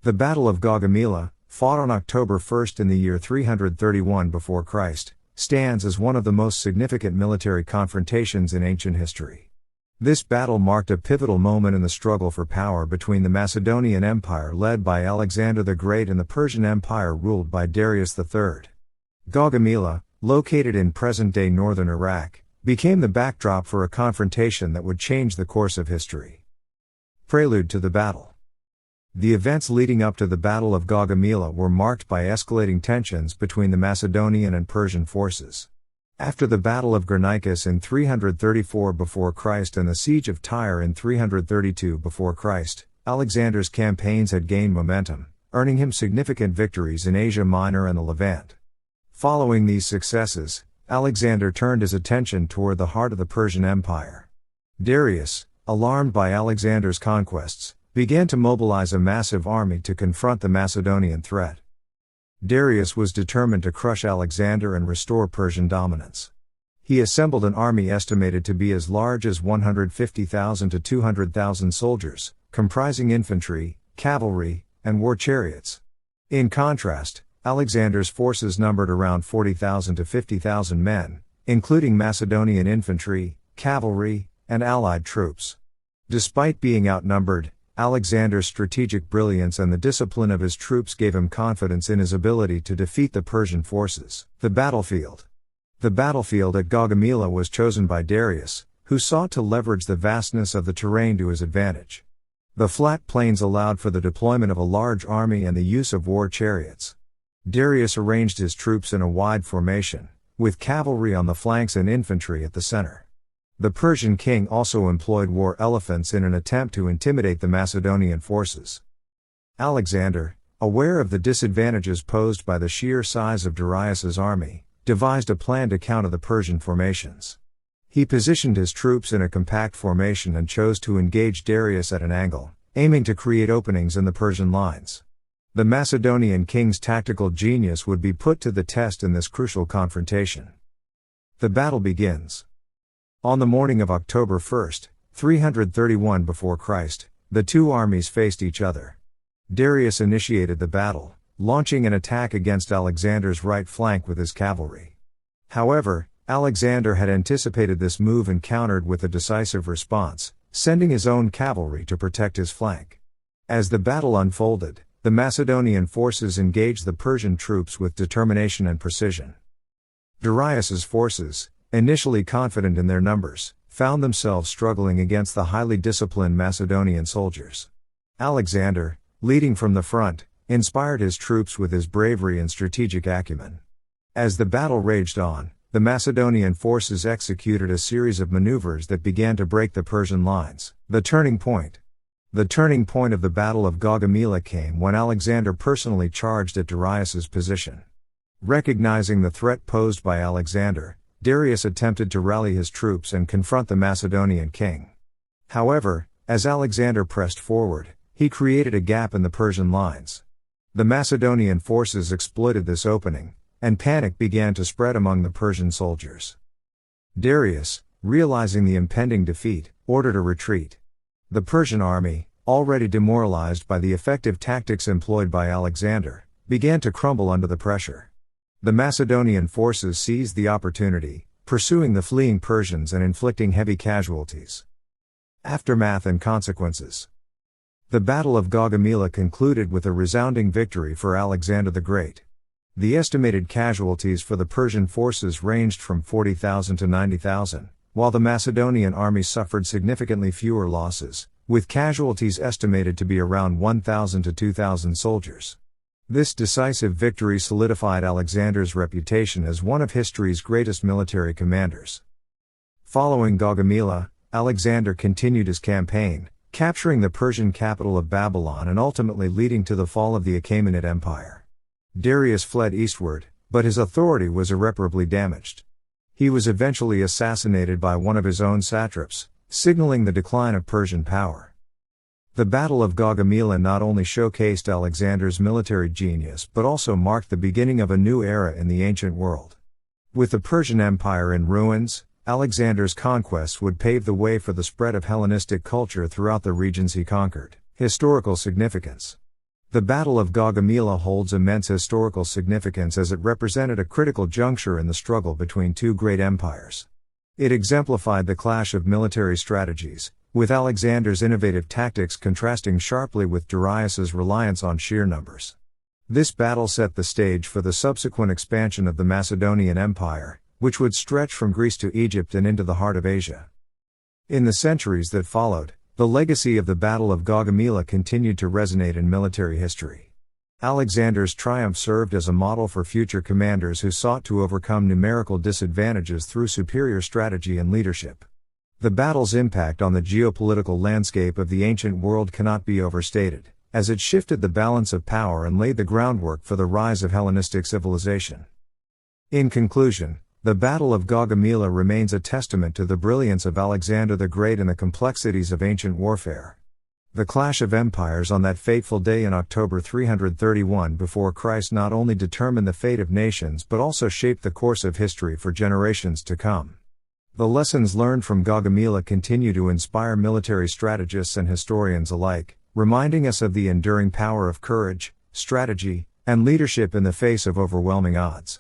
The Battle of Gaugamela, fought on October 1 in the year 331 before Christ, stands as one of the most significant military confrontations in ancient history. This battle marked a pivotal moment in the struggle for power between the Macedonian Empire led by Alexander the Great and the Persian Empire ruled by Darius III. Gaugamela, located in present-day northern Iraq, became the backdrop for a confrontation that would change the course of history. Prelude to the battle. The events leading up to the Battle of Gaugamela were marked by escalating tensions between the Macedonian and Persian forces. After the Battle of Granicus in 334 before Christ and the Siege of Tyre in 332 before Christ, Alexander's campaigns had gained momentum, earning him significant victories in Asia Minor and the Levant. Following these successes, Alexander turned his attention toward the heart of the Persian Empire. Darius, alarmed by Alexander's conquests, began to mobilize a massive army to confront the Macedonian threat. Darius was determined to crush Alexander and restore Persian dominance. He assembled an army estimated to be as large as 150,000 to 200,000 soldiers, comprising infantry, cavalry, and war chariots. In contrast, Alexander's forces numbered around 40,000 to 50,000 men, including Macedonian infantry, cavalry, and allied troops. Despite being outnumbered, Alexander's strategic brilliance and the discipline of his troops gave him confidence in his ability to defeat the Persian forces. The battlefield. The battlefield at Gaugamela was chosen by Darius, who sought to leverage the vastness of the terrain to his advantage. The flat plains allowed for the deployment of a large army and the use of war chariots. Darius arranged his troops in a wide formation, with cavalry on the flanks and infantry at the center. The Persian king also employed war elephants in an attempt to intimidate the Macedonian forces. Alexander, aware of the disadvantages posed by the sheer size of Darius's army, devised a plan to counter the Persian formations. He positioned his troops in a compact formation and chose to engage Darius at an angle, aiming to create openings in the Persian lines. The Macedonian king's tactical genius would be put to the test in this crucial confrontation. The battle begins. On the morning of October 1, 331 before Christ, the two armies faced each other. Darius initiated the battle, launching an attack against Alexander's right flank with his cavalry. However, Alexander had anticipated this move and countered with a decisive response, sending his own cavalry to protect his flank. As the battle unfolded, the Macedonian forces engaged the Persian troops with determination and precision. Darius's forces, initially confident in their numbers, found themselves struggling against the highly disciplined Macedonian soldiers. Alexander, leading from the front, inspired his troops with his bravery and strategic acumen. As the battle raged on, the Macedonian forces executed a series of maneuvers that began to break the Persian lines. The turning point. The turning point of the Battle of Gaugamela came when Alexander personally charged at Darius's position. Recognizing the threat posed by Alexander, Darius attempted to rally his troops and confront the Macedonian king. However, as Alexander pressed forward, he created a gap in the Persian lines. The Macedonian forces exploited this opening, and panic began to spread among the Persian soldiers. Darius, realizing the impending defeat, ordered a retreat. The Persian army, already demoralized by the effective tactics employed by Alexander, began to crumble under the pressure. The Macedonian forces seized the opportunity, pursuing the fleeing Persians and inflicting heavy casualties. Aftermath and consequences. The Battle of Gaugamela concluded with a resounding victory for Alexander the Great. The estimated casualties for the Persian forces ranged from 40,000 to 90,000, while the Macedonian army suffered significantly fewer losses, with casualties estimated to be around 1,000 to 2,000 soldiers. This decisive victory solidified Alexander's reputation as one of history's greatest military commanders. Following Gaugamela, Alexander continued his campaign, capturing the Persian capital of Babylon and ultimately leading to the fall of the Achaemenid Empire. Darius fled eastward, but his authority was irreparably damaged. He was eventually assassinated by one of his own satraps, signaling the decline of Persian power. The Battle of Gaugamela not only showcased Alexander's military genius but also marked the beginning of a new era in the ancient world. With the Persian Empire in ruins, Alexander's conquests would pave the way for the spread of Hellenistic culture throughout the regions he conquered. Historical significance. The Battle of Gaugamela holds immense historical significance as it represented a critical juncture in the struggle between two great empires. It exemplified the clash of military strategies, with Alexander's innovative tactics contrasting sharply with Darius's reliance on sheer numbers. This battle set the stage for the subsequent expansion of the Macedonian Empire, which would stretch from Greece to Egypt and into the heart of Asia. In the centuries that followed, the legacy of the Battle of Gaugamela continued to resonate in military history. Alexander's triumph served as a model for future commanders who sought to overcome numerical disadvantages through superior strategy and leadership. The battle's impact on the geopolitical landscape of the ancient world cannot be overstated, as it shifted the balance of power and laid the groundwork for the rise of Hellenistic civilization. In conclusion, the Battle of Gaugamela remains a testament to the brilliance of Alexander the Great and the complexities of ancient warfare. The clash of empires on that fateful day in October 331 before Christ not only determined the fate of nations but also shaped the course of history for generations to come. The lessons learned from Gaugamela continue to inspire military strategists and historians alike, reminding us of the enduring power of courage, strategy, and leadership in the face of overwhelming odds.